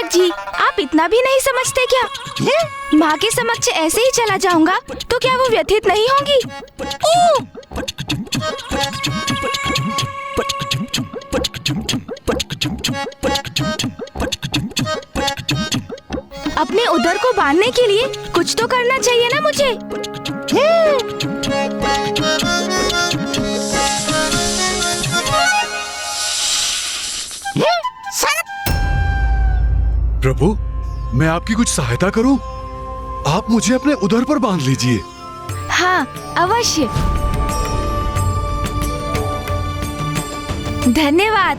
मूषक जी, आप इतना भी नहीं समझते क्या? माँ के समक्ष ऐसे ही चला जाऊंगा तो क्या वो व्यथित नहीं होंगी? अपने उदर को बांधने के लिए कुछ तो करना चाहिए ना मुझे। प्रभु, मैं आपकी कुछ सहायता करूं? आप मुझे अपने उदर पर बांध लीजिए। हाँ, अवश्य। धन्यवाद।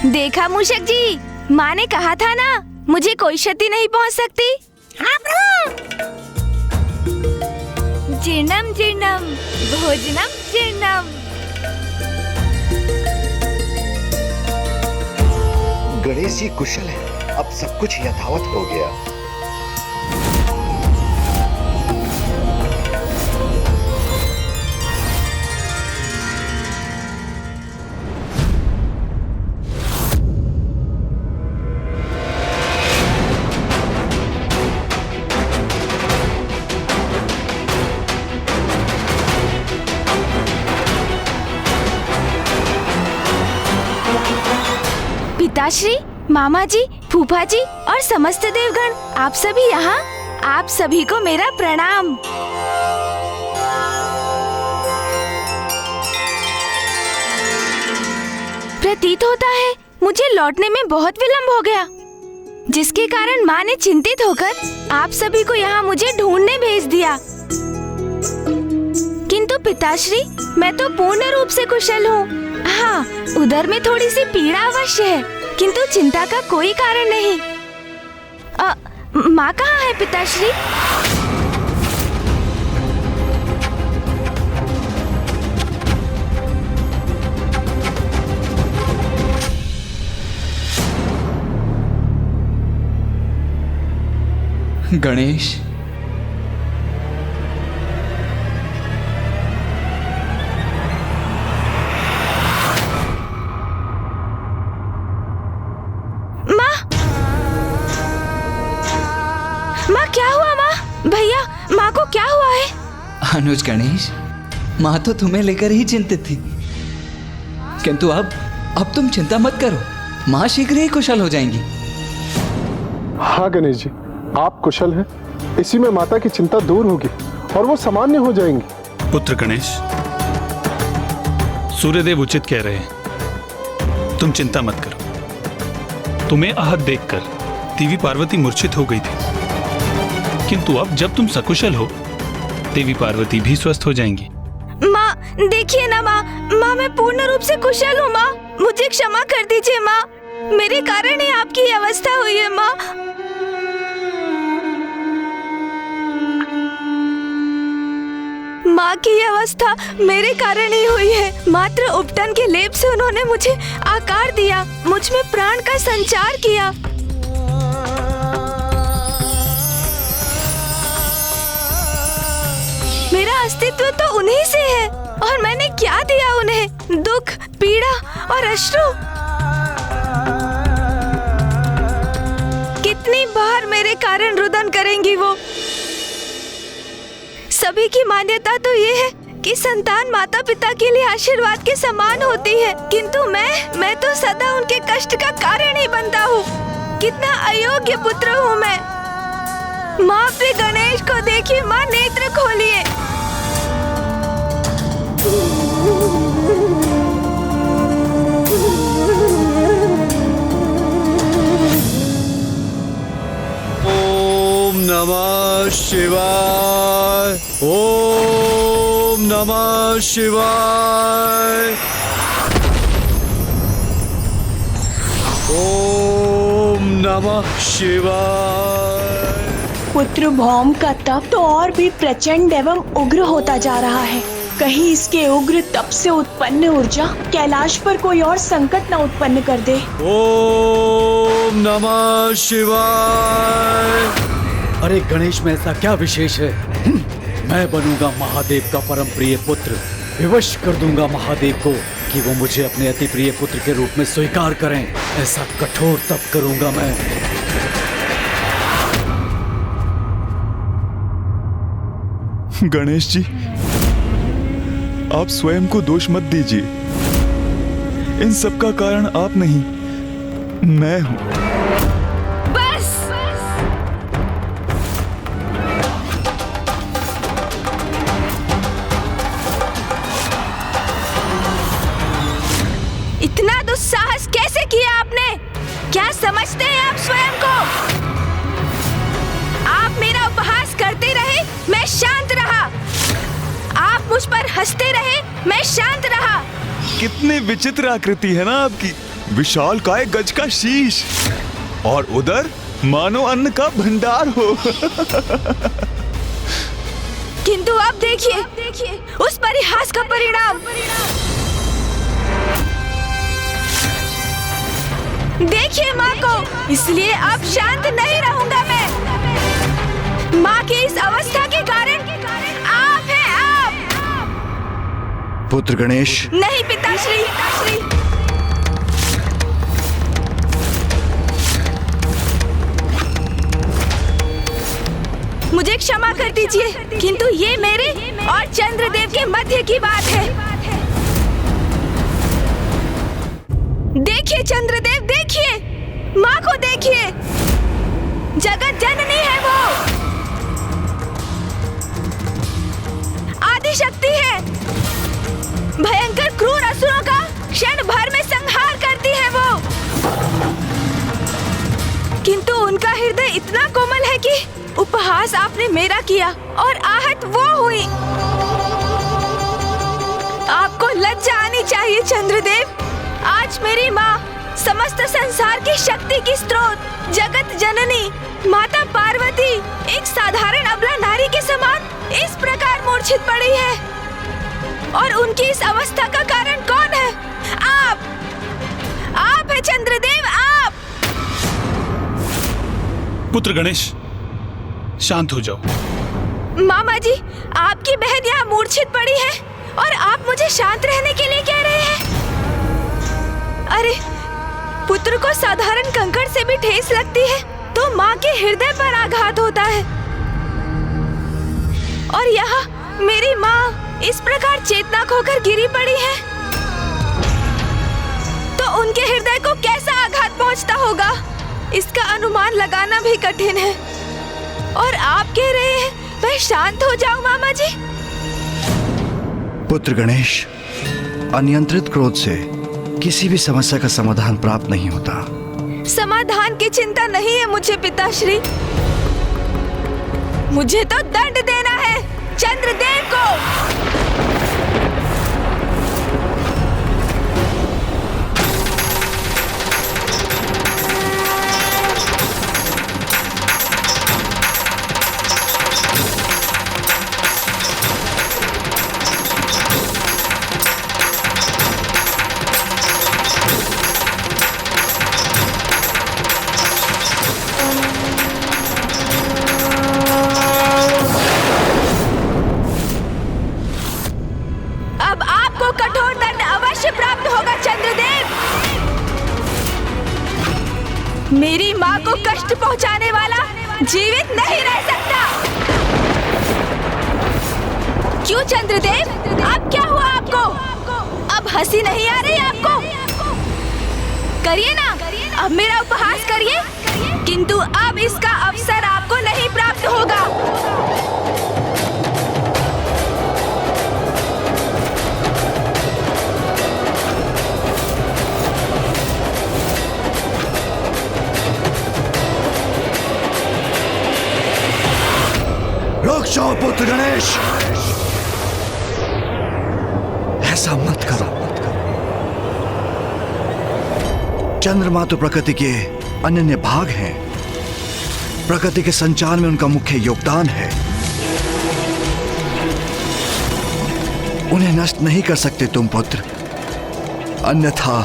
देखा मूषक जी, माँ ने कहा था ना, मुझे कोई क्षति नहीं पहुँच सकती। हाँ प्रभु। जीर्णम जीर्णम भोजनम जीर्णम। गणेश जी कुशल है, अब सब कुछ यथावत हो गया। पिताश्री, मामा जी, फूफा जी और समस्त देवगण, आप सभी यहाँ। आप सभी को मेरा प्रणाम। प्रतीत होता है मुझे लौटने में बहुत विलंब हो गया, जिसके कारण माँ ने चिंतित होकर आप सभी को यहाँ मुझे ढूंढने भेज दिया। किंतु पिताश्री, मैं तो पूर्ण रूप से कुशल हूँ। हाँ, उधर में थोड़ी सी पीड़ा अवश्य है, किंतु चिंता का कोई कारण नहीं। माँ कहाँ है पिताश्री? गणेश, माँ क्या हुआ? माँ, भैया, माँ को क्या हुआ है? अनुज गणेश, माँ तो तुम्हें लेकर ही चिंतित थी, किंतु अब तुम चिंता मत करो, माँ शीघ्र ही कुशल हो जाएंगी। हाँ गणेश जी, आप कुशल हैं, इसी में माता की चिंता दूर होगी और वो सामान्य हो जाएंगी। पुत्र गणेश, सूर्यदेव उचित कह रहे हैं, तुम चिंता मत करो। तुम्हें आहत देखकर देवी पार्वती मूर्छित हो गई थी, किंतु अब जब तुम सकुशल हो, देवी पार्वती भी स्वस्थ हो जाएंगी। माँ, देखिए ना माँ, मैं पूर्ण रूप से कुशल हूँ। माँ, मुझे क्षमा कर दीजिए माँ, मेरे कारण ही आपकी अवस्था हुई है। माँ, माँ की अवस्था मेरे कारण ही हुई है। मात्र उपटन के लेप से उन्होंने मुझे आकार दिया, मुझ में प्राण का संचार किया। मेरा अस्तित्व तो उन्हीं से है, और मैंने क्या दिया उन्हें? दुख, पीड़ा और अश्रु। कितनी बार मेरे कारण रुदन करेंगी वो? सभी की मान्यता तो ये है कि संतान माता पिता के लिए आशीर्वाद के समान होती है, किंतु मैं तो सदा उनके कष्ट का कारण ही बनता हूँ। कितना अयोग्य पुत्र हूँ मैं। माँ, अपने गणेश को देखिए। माँ, नेत्र खोलिए। ओम नमः शिवाय। ओम नमः शिवाय। ओम नमः शिवाय। पुत्र भौम का तप तो और भी प्रचंड एवं उग्र होता जा रहा है। कहीं इसके उग्र तप से उत्पन्न ऊर्जा कैलाश पर कोई और संकट न उत्पन्न कर दे। ओम नमः शिवाय। अरे गणेश में ऐसा क्या विशेष है? मैं बनूंगा महादेव का परम प्रिय पुत्र। विवश कर दूंगा महादेव को कि वो मुझे अपने अति प्रिय पुत्र के रूप में स्वीकार करें। ऐसा कठोर तप करूंगा मैं। गणेश जी, आप स्वयं को दोष मत दीजिए। इन सब का कारण आप नहीं, मैं हूं। बस इतना दुस्साहस कैसे किया आपने? क्या समझते हैं आप स्वयं को? आप मेरा उपहास करते रहे, मैं शांत रहा। आप मुझ पर हंसते रहे, मैं शांत रहा। कितनी विचित्र आकृति है ना आपकी। विशाल काय गज का शीश और उधर मानो अन्न का भंडार हो। किंतु अब देखिए उस परिहास का परिणाम। देखिए माँ को, इसलिए अब शांत नहीं रहूंगा मैं। माँ की इस अवस्था के कारण आप हैं, आप। पुत्र गणेश। नहीं पिताश्री। मुझे क्षमा कर दीजिए, किंतु ये मेरे और चंद्रदेव के मध्य की बात है। देखिए चंद्रदेव, देखिए माँ को, देखिए जगत जननी है वो, आदि शक्ति है। भयंकर क्रूर असुरों का क्षण भर में संहार करती है वो। किंतु उनका हृदय इतना कोमल है कि उपहास आपने मेरा किया और आहत वो हुई। आपको लज्जा आनी चाहिए चंद्रदेव। आज मेरी माँ, समस्त संसार की शक्ति की स्रोत, जगत जननी माता पार्वती, एक साधारण अबला नारी के समान इस प्रकार मूर्छित पड़ी है। और उनकी इस अवस्था का कारण कौन है? आप है चंद्रदेव, आप। पुत्र गणेश, शांत हो जाओ। मामा जी, आपकी बहन यहाँ मूर्छित पड़ी है और आप मुझे शांत रहने के लिए कह रहे हैं? अरे, पुत्र को साधारण कंकड़ से भी ठेस लगती है तो माँ के हृदय पर आघात होता है। और यहाँ मेरी माँ इस प्रकार चेतना खोकर गिरी पड़ी है तो उनके हृदय को कैसा आघात पहुँचता होगा, इसका अनुमान लगाना भी कठिन है। और आप कह रहे हैं मैं शांत हो जाऊं मामा जी? पुत्र गणेश, अनियंत्रित क्रोध से किसी भी समस्या का समाधान प्राप्त नहीं होता। समाधान की चिंता नहीं है मुझे पिताश्री। मुझे तो दंड देना है चंद्रदेव को। मेरी माँ को कष्ट पहुँचाने वाला जीवित नहीं रह सकता। क्यों चंद्रदेव, अब क्या हुआ आपको? अब हंसी नहीं आ रही आपको? करिए ना, अब मेरा उपहास करिए, किंतु अब इसका अवसर आपको नहीं प्राप्त होगा। रुक जाओ पुत्र गणेश, ऐसा मत करो। चंद्रमा तो प्रकृति के अनन्य भाग हैं। प्रकृति के संचार में उनका मुख्य योगदान है। उन्हें नष्ट नहीं कर सकते तुम पुत्र, अन्यथा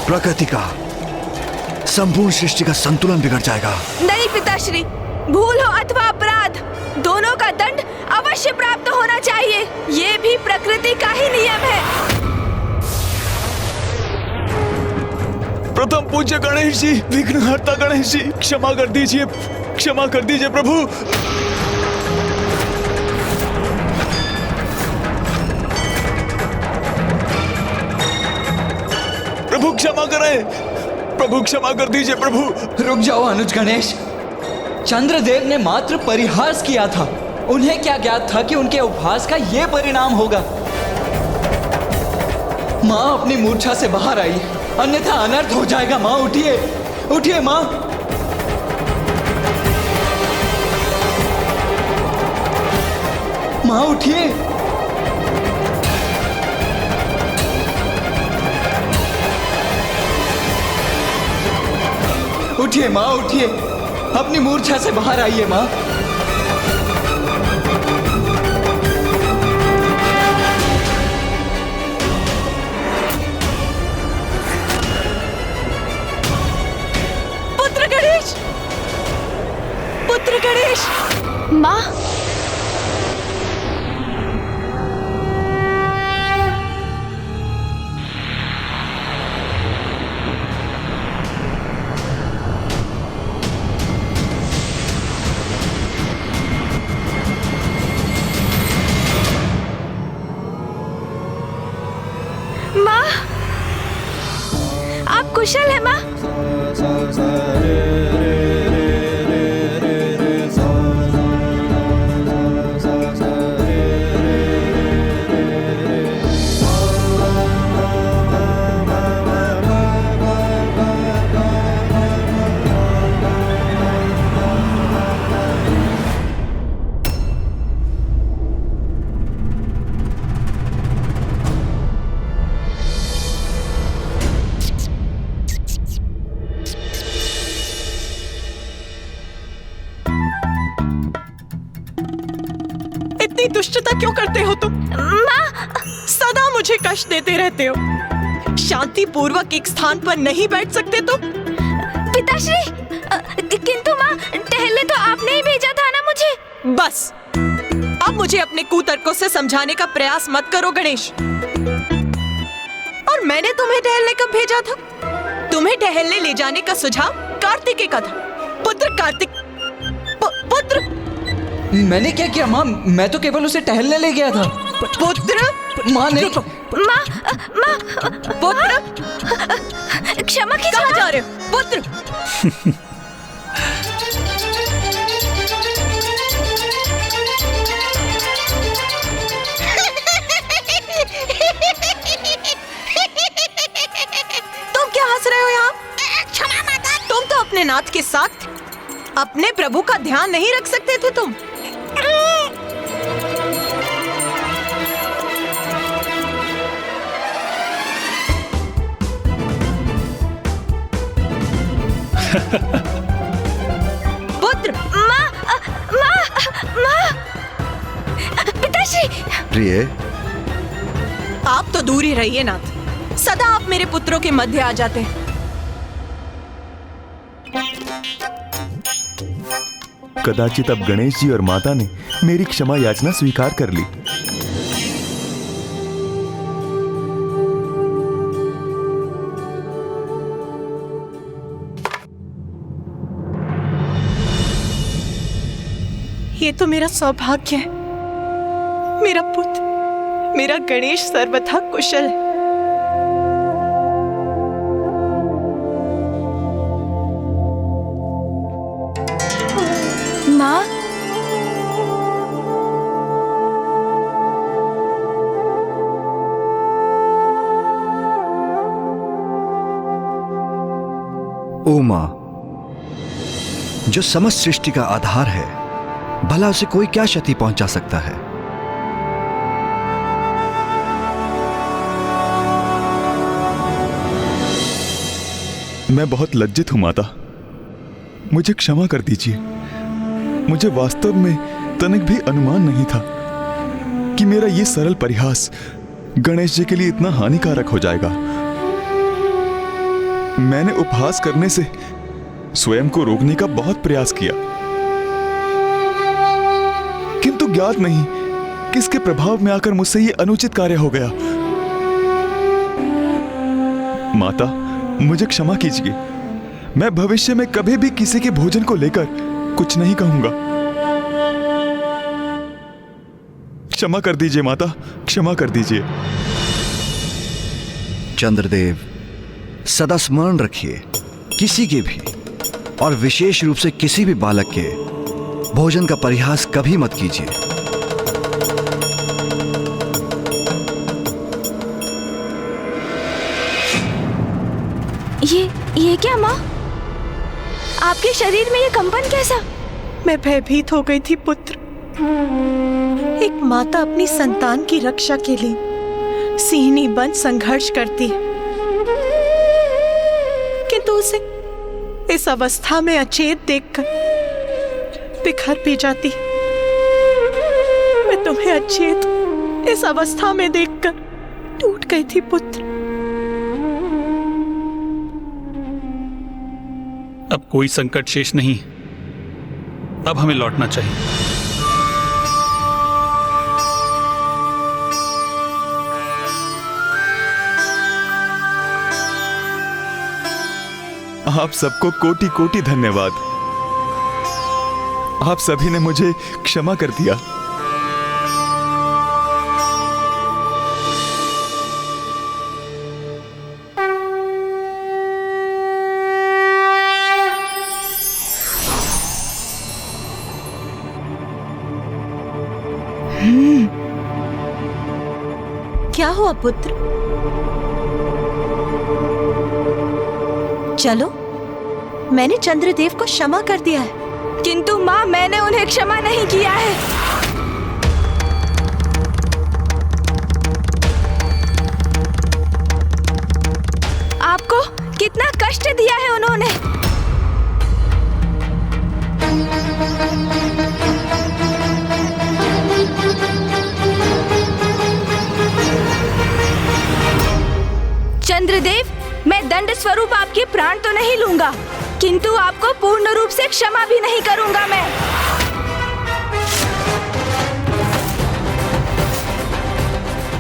प्रकृति का, संपूर्ण सृष्टि का संतुलन बिगड़ जाएगा। नहीं पिताश्री, भूल हो अथवा अपराध, दोनों का दंड अवश्य प्राप्त होना चाहिए। ये भी प्रकृति का ही नियम है। प्रथम पूज्य गणेश जी, विघ्नहर्ता गणेश जी, क्षमा कर दीजिए, क्षमा कर दीजिए प्रभु। प्रभु क्षमा करें, प्रभु क्षमा कर दीजिए प्रभु। रुक जाओ अनुज गणेश। चंद्रदेव ने मात्र परिहास किया था। उन्हें क्या ज्ञात था कि उनके उपहास का ये परिणाम होगा। माँ अपनी मूर्छा से बाहर आई, अन्यथा अनर्थ हो जाएगा। माँ उठिए, उठिए माँ। माँ उठिए। उठिए माँ, उठिए, अपनी मूर्छा से बाहर आइए माँ। पुत्र गणेश, पुत्र गणेश। माँ, माँ, आप कुशल है माँ? इतनी दुष्टता क्यों करते हो तुम? माँ, सदा मुझे कष्ट देते रहते हो। शांति पूर्वक एक स्थान पर नहीं बैठ सकते तुम? पिताश्री, किंतु माँ, टहलने तो आपने ही भेजा था ना मुझे। बस, अब मुझे अपने कुतर्कों से समझाने का प्रयास मत करो गणेश। और मैंने तुम्हें टहलने कब भेजा था? तुम्हें टहलने ले जाने का सुझाव कार्तिकेय का था। पुत्र कार्तिक, पुत्र। मैंने क्या किया माँ? मैं तो केवल उसे टहलने ले गया था। पुत्र, माँ नहीं। माँ, माँ, पुत्र, क्षमा कीजिए। कहाँ जा रहे हो? पुत्र। तुम क्या हंस रहे हो यहाँ? क्षमा माता। तुम तो अपने नाथ के साथ अपने प्रभु का ध्यान नहीं रख सकते थे तुम? पुत्र। माँ, माँ, पिताश्री। प्रिय, आप तो दूर ही रहिए नाथ। सदा आप मेरे पुत्रों के मध्य आ जाते हैं। कदाचित अब गणेश जी और माता ने मेरी क्षमा याचना स्वीकार कर ली। ये तो मेरा सौभाग्य है। मेरा पुत्र, मेरा गणेश सर्वथा कुशल है। माँ, ओ मां, जो समस्त सृष्टि का आधार है, भला उसे कोई क्या क्षति पहुंचा सकता है? मैं बहुत लज्जित हूं माता, मुझे क्षमा कर दीजिए। मुझे वास्तव में तनिक भी अनुमान नहीं था कि मेरा ये सरल परिहास गणेश जी के लिए इतना हानिकारक हो जाएगा। मैंने उपहास करने से स्वयं को रोकने का बहुत प्रयास किया, किंतु ज्ञात नहीं किसके प्रभाव में आकर मुझसे ये अनुचित कार्य हो गया। माता, मुझे क्षमा कीजिए। मैं भविष्य में कभी भी किसी के भोजन को लेकर कुछ नहीं कहूंगा। क्षमा कर दीजिए माता, क्षमा कर दीजिए। चंद्रदेव, सदा स्मरण रखिए, किसी के भी और विशेष रूप से किसी भी बालक के भोजन का परिहास कभी मत कीजिए। ये क्या माँ? आपके शरीर में ये कंपन कैसा? मैं भयभीत हो गई थी पुत्र। एक माता अपनी संतान की रक्षा के लिए सिंहनी बन संघर्ष करती है, किंतु उसे इस अवस्था में अचेत देखकर बिखर भी जाती। मैं तुम्हें अचेत इस अवस्था में देखकर टूट गई थी पुत्र। अब कोई संकट शेष नहीं, अब हमें लौटना चाहिए। आप सबको कोटि कोटि धन्यवाद। आप सभी ने मुझे क्षमा कर दिया। क्या हुआ पुत्र? चलो, मैंने चंद्रदेव को क्षमा कर दिया है। किंतु माँ, मैंने उन्हें क्षमा नहीं किया है। आपको कितना कष्ट दिया है उन्होंने। चंद्रदेव, मैं दंड स्वरूप आपके प्राण तो नहीं लूंगा, किंतु आपको पूर्ण रूप से क्षमा भी नहीं करूंगा मैं।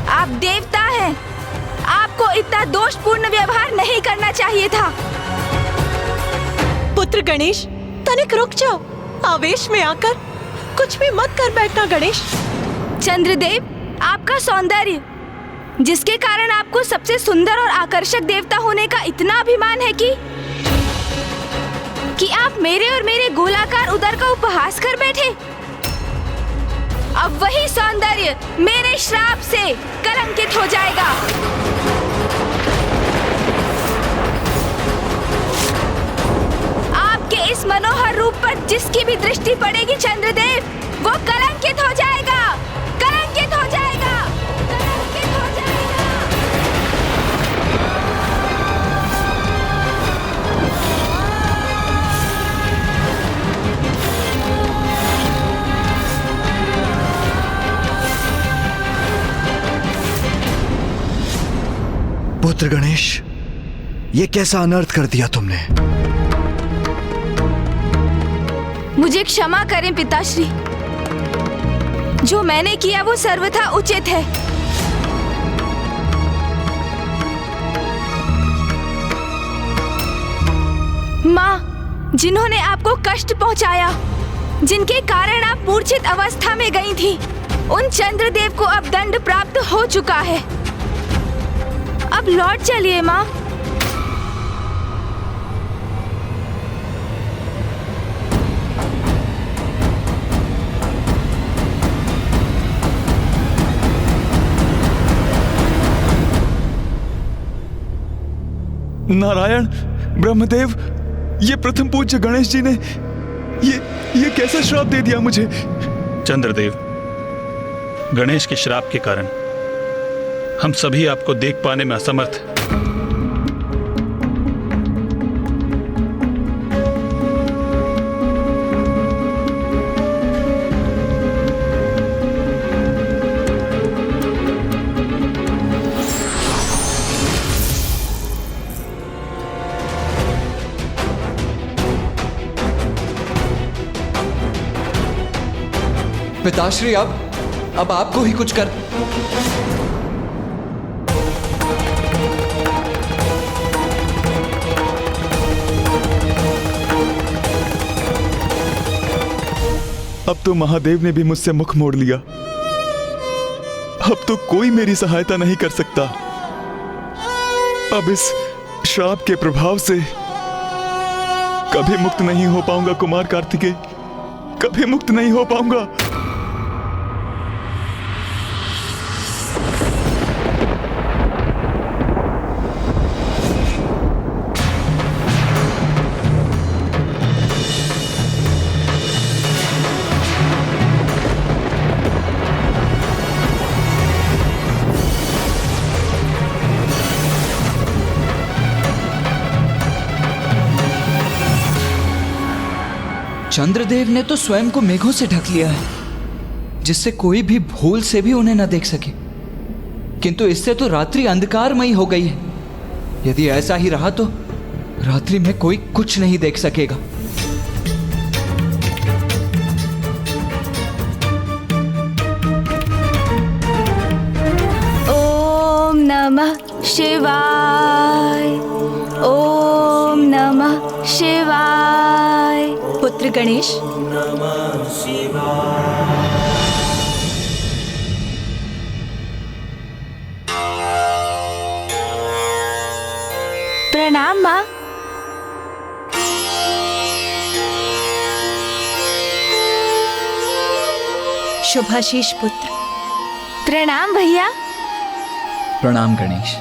आप देवता हैं, आपको इतना दोषपूर्ण व्यवहार नहीं करना चाहिए था। पुत्र गणेश, तनिक रुक जाओ। आवेश में आकर कुछ भी मत कर बैठना गणेश। चंद्रदेव, आपका सौंदर्य, जिसके कारण आपको सबसे सुंदर और आकर्षक देवता होने का इतना अभिमान है कि आप मेरे और मेरे गोलाकार उदर का उपहास कर बैठे। अब वही सौंदर्य मेरे श्राप से कलंकित हो जाएगा। आपके इस मनोहर रूप पर जिसकी भी दृष्टि पड़ेगी चंद्रदेव, वो कलंकित हो जाएगा, कलंकित हो जाएगा, कलंकित हो जाएगा। पुत्र गणेश, ये कैसा अनर्थ कर दिया तुमने? मुझे क्षमा करें पिताश्री। जो मैंने किया वो सर्वथा उचित है। माँ, जिन्होंने आपको कष्ट पहुंचाया, जिनके कारण आप मूर्छित अवस्था में गई थी, उन चंद्रदेव को अब दंड प्राप्त हो चुका है। अब लौट चलिए माँ। नारायण, ब्रह्मदेव, ये प्रथम पूज्य गणेश जी ने ये कैसा श्राप दे दिया मुझे? चंद्रदेव, गणेश के श्राप के कारण हम सभी आपको देख पाने में असमर्थ हैं। पिताश्री अब आपको ही कुछ कर। अब तो महादेव ने भी मुझसे मुख मोड़ लिया। अब तो कोई मेरी सहायता नहीं कर सकता। अब इस श्राप के प्रभाव से कभी मुक्त नहीं हो पाऊंगा कुमार कार्तिकेय, कभी मुक्त नहीं हो पाऊंगा। चंद्रदेव ने तो स्वयं को मेघों से ढक लिया है, जिससे कोई भी भूल से भी उन्हें न देख सके। किंतु इससे तो रात्रि अंधकारमयी हो गई है। यदि ऐसा ही रहा तो रात्रि में कोई कुछ नहीं देख सकेगा। ओम नमः शिवाय, ओम नमः शिवाय। पुत्र गणेश, प्रणाम माँ। शुभाशीष पुत्र। प्रणाम भैया। प्रणाम गणेश।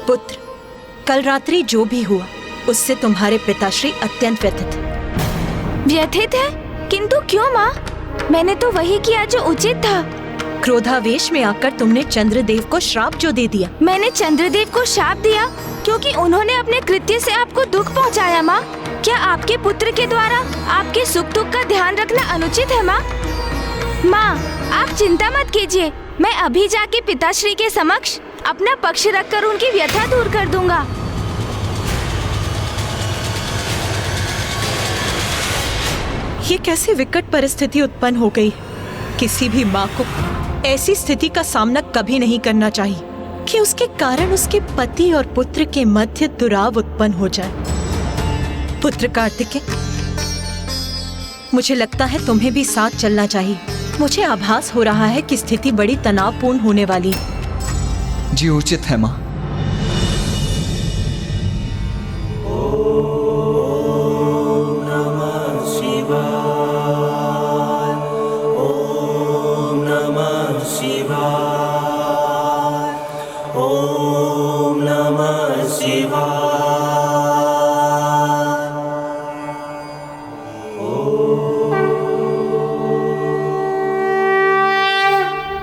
पुत्र, कल रात्रि जो भी हुआ उससे तुम्हारे पिताश्री अत्यंत व्यथित हैं। व्यथित है? किंतु क्यों माँ? मैंने तो वही किया जो उचित था। क्रोधावेश में आकर तुमने चंद्रदेव को श्राप जो दे दिया। मैंने चंद्रदेव को शाप दिया क्योंकि उन्होंने अपने कृत्य से आपको दुख पहुंचाया माँ। क्या आपके पुत्र के द्वारा आपके सुख दुख का ध्यान रखना अनुचित है माँ? माँ, आप चिंता मत कीजिए, मैं अभी जाके पिताश्री के समक्ष अपना पक्ष रखकर उनकी व्यथा दूर कर दूंगा। ये कैसी विकट परिस्थिति उत्पन्न हो गई है। किसी भी माँ को ऐसी स्थिति का सामना कभी नहीं करना चाहिए कि उसके कारण उसके पति और पुत्र के मध्य दुराव उत्पन्न हो जाए। पुत्र कार्तिकेय, मुझे लगता है तुम्हें भी साथ चलना चाहिए। मुझे आभास हो रहा है कि स्थिति बड़ी तनावपूर्ण होने वाली है। जी उचित है माँ।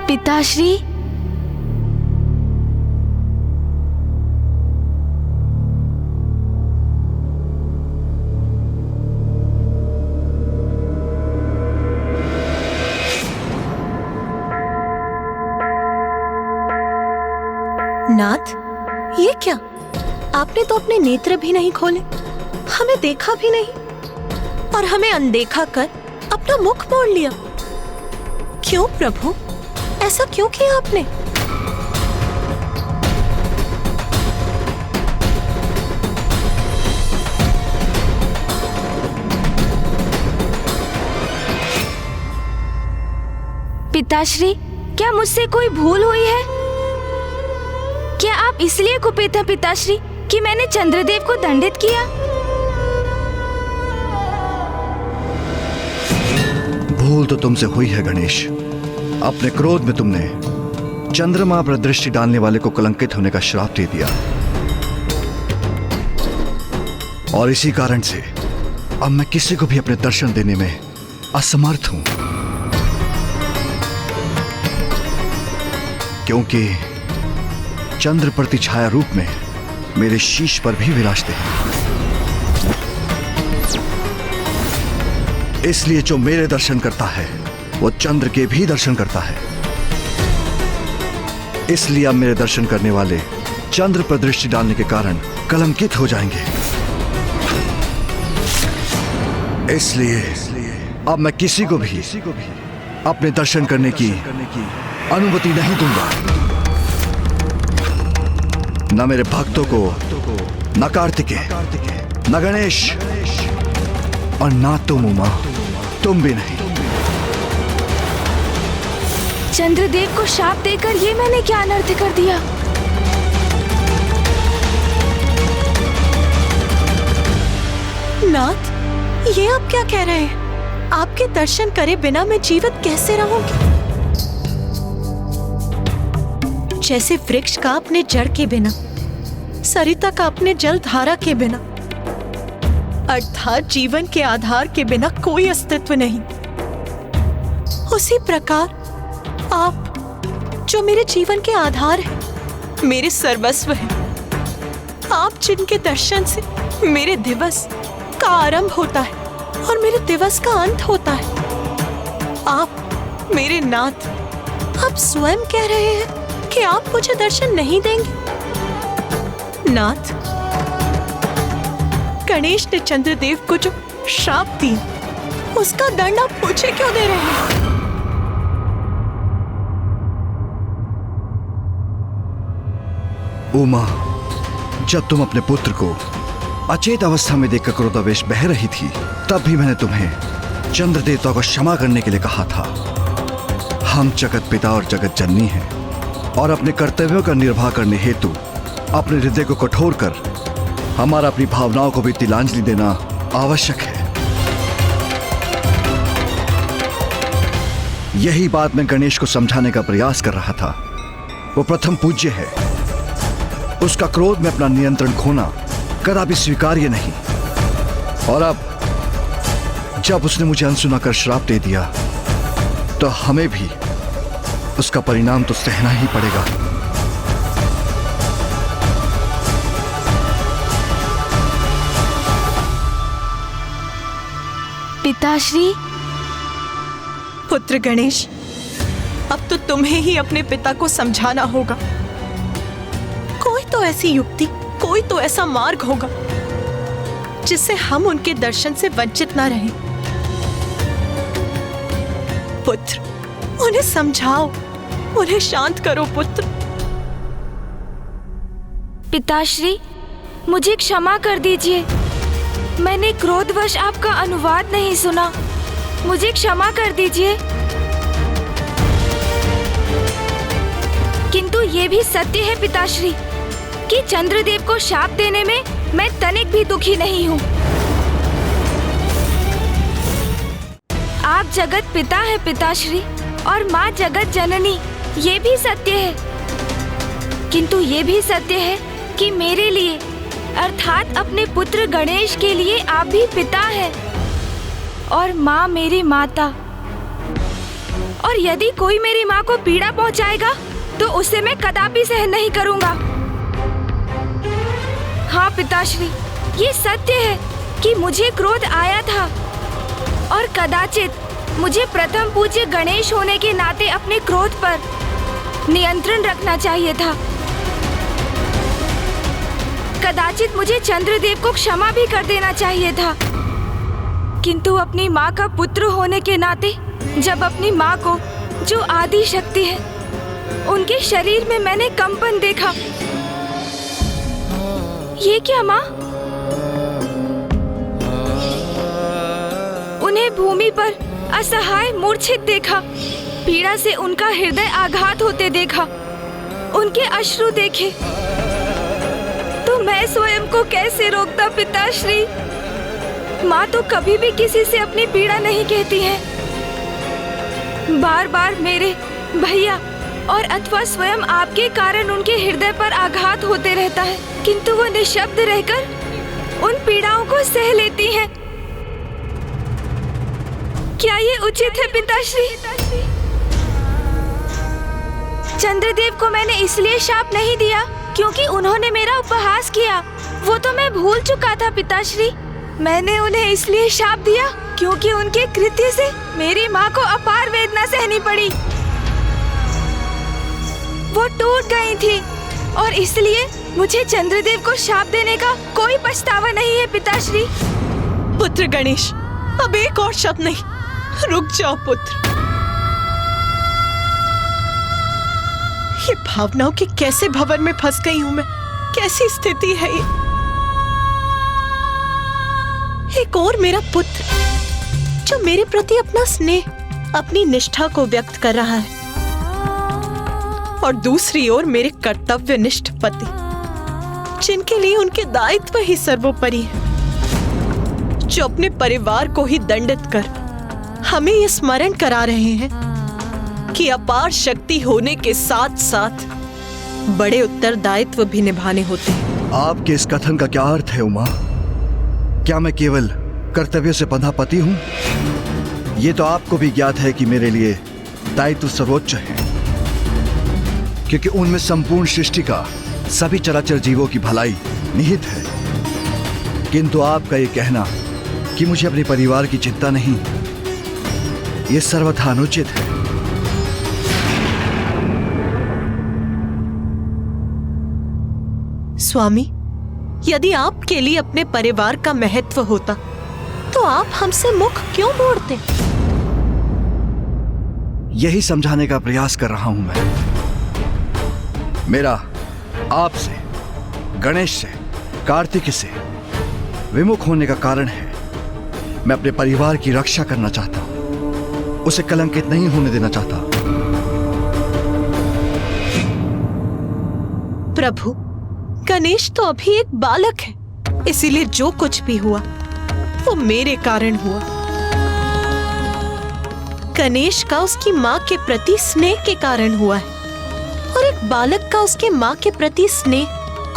पिताश्री, नाथ, ये क्या? आपने तो अपने नेत्र भी नहीं खोले, हमें देखा भी नहीं और हमें अनदेखा कर अपना मुख मोड़ लिया। क्यों प्रभु, ऐसा क्यों किया आपने? पिताश्री, क्या मुझसे कोई भूल हुई है? क्या आप इसलिए कुपित हैं पिताश्री कि मैंने चंद्रदेव को दंडित किया? भूल तो तुमसे हुई है गणेश। अपने क्रोध में तुमने चंद्रमा पर दृष्टि डालने वाले को कलंकित होने का श्राप दे दिया और इसी कारण से अब मैं किसी को भी अपने दर्शन देने में असमर्थ हूं, क्योंकि चंद्र प्रति छाया रूप में मेरे शीश पर भी विराजते हैं। इसलिए जो मेरे दर्शन करता है वो चंद्र के भी दर्शन करता है। इसलिए अब मेरे दर्शन करने वाले चंद्र पर दृष्टि डालने के कारण कलंकित हो जाएंगे। इसलिए अब मैं किसी को भी अपने दर्शन करने की अनुमति नहीं दूंगा। न मेरे भक्तों को, न कार्तिकेय, न गणेश, और ना तुम उमा, तुम भी नहीं। चंद्रदेव को शाप देकर ये मैंने क्या अनर्थ कर दिया? नाथ, ये आप क्या कह रहे हैं? आपके दर्शन करे बिना मैं जीवित कैसे रहूंगी? जैसे वृक्ष का अपने जड़ के बिना, सरिता का अपने जल धारा के बिना, अर्थात जीवन के आधार के बिना कोई अस्तित्व नहीं, उसी प्रकार आप जो मेरे जीवन के आधार हैं, मेरे सर्वस्व हैं, आप जिनके दर्शन से मेरे दिवस का आरंभ होता है और मेरे दिवस का अंत होता है, आप मेरे नाथ, आप स्वयं कह रहे हैं कि आप मुझे दर्शन नहीं देंगे। नाथ, गणेश ने चंद्रदेव को जो श्राप दी, उसका दंड आप मुझे क्यों दे रहे हैं? उमा, जब तुम अपने पुत्र को अचेत अवस्था में देखकर क्रोधावेश बह रही थी, तब भी मैंने तुम्हें चंद्र देवता को क्षमा करने के लिए कहा था। हम जगत पिता और जगत जननी हैं और अपने कर्तव्यों का निर्वाह करने हेतु अपने हृदय को कठोर कर हमारा अपनी भावनाओं को भी तिलांजलि देना आवश्यक है। यही बात मैं गणेश को समझाने का प्रयास कर रहा था। वो प्रथम पूज्य है, उसका क्रोध में अपना नियंत्रण खोना कदापि स्वीकार्य नहीं। और अब जब उसने मुझे अनसुना कर श्राप दे दिया, तो हमें भी उसका परिणाम तो सहना ही पड़ेगा। पिताश्री। पुत्र गणेश, अब तो तुम्हें ही अपने पिता को समझाना होगा। कोई तो ऐसी युक्ति, कोई तो ऐसा मार्ग होगा जिससे हम उनके दर्शन से वंचित ना रहें। पुत्र, उन्हें समझाओ, उन्हें शांत करो पुत्र। पिताश्री, मुझे क्षमा कर दीजिए। मैंने क्रोधवश आपका अनुवाद नहीं सुना। मुझे क्षमा कर दीजिए। किंतु ये भी सत्य है पिताश्री कि चंद्रदेव को शाप देने में मैं तनिक भी दुखी नहीं हूँ। आप जगत पिता है पिताश्री और माँ जगत जननी, ये भी सत्य है। किंतु ये भी सत्य है कि मेरे लिए अर्थात अपने पुत्र गणेश के लिए आप भी पिता हैं और माँ मेरी माता। और यदि कोई मेरी माँ को पीड़ा पहुँचाएगा तो उसे मैं कदापि सहन नहीं करूँगा। हाँ पिताश्री, ये सत्य है कि मुझे क्रोध आया था और कदाचित मुझे प्रथम पूज्य गणेश होने के नाते अपने क्रोध पर नियंत्रण रखना चाहिए था। कदाचित मुझे चंद्रदेव को क्षमा भी कर देना चाहिए था। किंतु अपनी माँ का पुत्र होने के नाते जब अपनी माँ को, जो आदि शक्ति है, उनके शरीर में मैंने कंपन देखा। ये क्या माँ? उन्हें भूमि पर असहाय मूर्छित देखा, पीड़ा से उनका हृदय आघात होते देखा, उनके अश्रु देखे, तो मैं स्वयं को कैसे रोकता पिताश्री? माँ तो कभी भी किसी से अपनी पीड़ा नहीं कहती है। बार बार मेरे भैया और अथवा स्वयं आपके कारण उनके हृदय पर आघात होते रहता है, किंतु वो निशब्द रहकर उन पीड़ाओं को सह लेती हैं। क्या ये उचित है पिताश्री? चंद्रदेव को मैंने इसलिए शाप नहीं दिया क्योंकि उन्होंने मेरा उपहास किया, वो तो मैं भूल चुका था पिताश्री। मैंने उन्हें इसलिए शाप दिया क्योंकि उनके कृत्य से मेरी माँ को अपार वेदना सहनी पड़ी। वो टूट गई थी और इसलिए मुझे चंद्रदेव को शाप देने का कोई पछतावा नहीं है पिताश्री। पुत्र गणेश, अब एक और शब्द नहीं, रुक जाओ पुत्र। ये भावनाओं के कैसे भवन में फंस गई हूं मैं? कैसी स्थिति है ये? एक और मेरा पुत्र जो मेरे प्रति अपना स्नेह, अपनी निष्ठा को व्यक्त कर रहा है, और दूसरी ओर मेरे कर्तव्यनिष्ठ पति जिनके लिए उनके दायित्व ही सर्वोपरि है, जो अपने परिवार को ही दंडित कर हमें ये स्मरण करा रहे हैं कि अपार शक्ति होने के साथ साथ बड़े उत्तरदायित्व भी निभाने होते हैं। आपके इस कथन का क्या अर्थ है उमा? क्या मैं केवल कर्तव्य से बंधा पति हूं? ये तो आपको भी ज्ञात है कि मेरे लिए दायित्व सर्वोच्च है, क्योंकि उनमें संपूर्ण सृष्टि का, सभी चराचर जीवों की भलाई निहित है। किंतु आपका ये कहना कि मुझे अपने परिवार की चिंता नहीं, ये सर्वथा अनुचित है। स्वामी, यदि आपके लिए अपने परिवार का महत्व होता तो आप हमसे मुख क्यों मोड़ते? यही समझाने का प्रयास कर रहा हूं मैं। मेरा आपसे, गणेश से, कार्तिक से विमुख होने का कारण है मैं अपने परिवार की रक्षा करना चाहता हूं, उसे कलंकित नहीं होने देना चाहता। प्रभु, गणेश तो अभी एक बालक है, इसीलिए जो कुछ भी हुआ वो मेरे कारण हुआ। गणेश का उसकी माँ के प्रति स्नेह के कारण हुआ है, और एक बालक का उसके माँ के प्रति स्नेह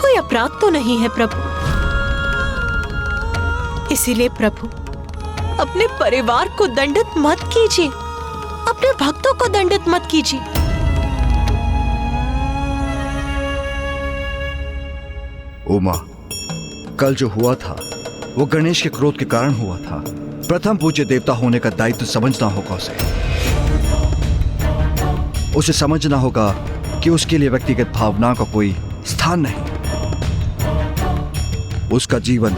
कोई अपराध तो नहीं है प्रभु। इसीलिए प्रभु, अपने परिवार को दंडित मत कीजिए, अपने भक्तों को दंडित मत कीजिए। उमा, कल जो हुआ था वो गणेश के क्रोध के कारण हुआ था। प्रथम पूज्य देवता होने का दायित्व समझना होगा उसे समझना होगा कि उसके लिए व्यक्तिगत भावना का कोई स्थान नहीं। उसका जीवन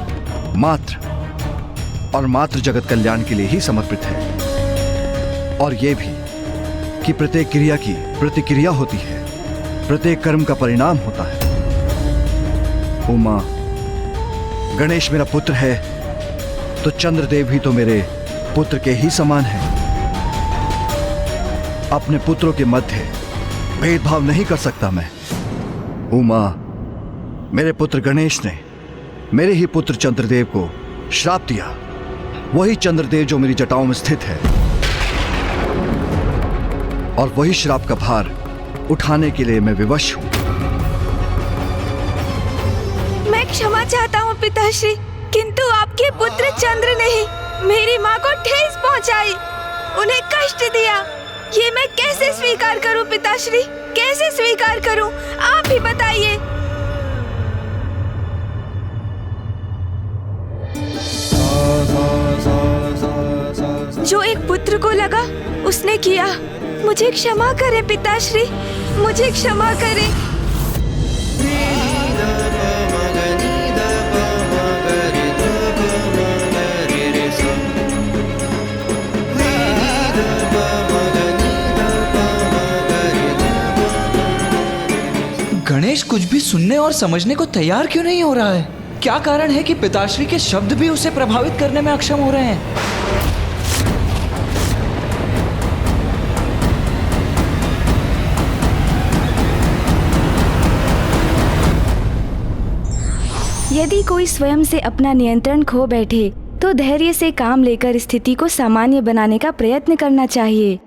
मात्र और मात्र जगत कल्याण के लिए ही समर्पित है, और यह भी कि प्रत्येक क्रिया की प्रतिक्रिया होती है, प्रत्येक कर्म का परिणाम होता है। उमा, गणेश मेरा पुत्र है तो चंद्रदेव भी तो मेरे पुत्र के ही समान है। अपने पुत्रों के मध्य भेदभाव नहीं कर सकता मैं। उमा, मेरे पुत्र गणेश ने मेरे ही पुत्र चंद्रदेव को श्राप दिया, वही चंद्रदेव जो मेरी जटाओं में स्थित है, और वही श्राप का भार उठाने के लिए मैं विवश हूं। मैं क्षमा चाहता हूँ पिताश्री, किंतु आपके पुत्र चंद्र ने ही मेरी माँ को ठेस पहुँचाई, उन्हें कष्ट दिया। ये मैं कैसे स्वीकार करूँ पिताश्री, कैसे स्वीकार करूँ? आप ही बताइए। जो एक पुत्र को लगा उसने किया। मुझे क्षमा करें पिताश्री, मुझे क्षमा करें। गणेश कुछ भी सुनने और समझने को तैयार क्यों नहीं हो रहा है? क्या कारण है कि पिताश्री के शब्द भी उसे प्रभावित करने में अक्षम हो रहे हैं? यदि कोई स्वयं से अपना नियंत्रण खो बैठे तो धैर्य से काम लेकर स्थिति को सामान्य बनाने का प्रयत्न करना चाहिए।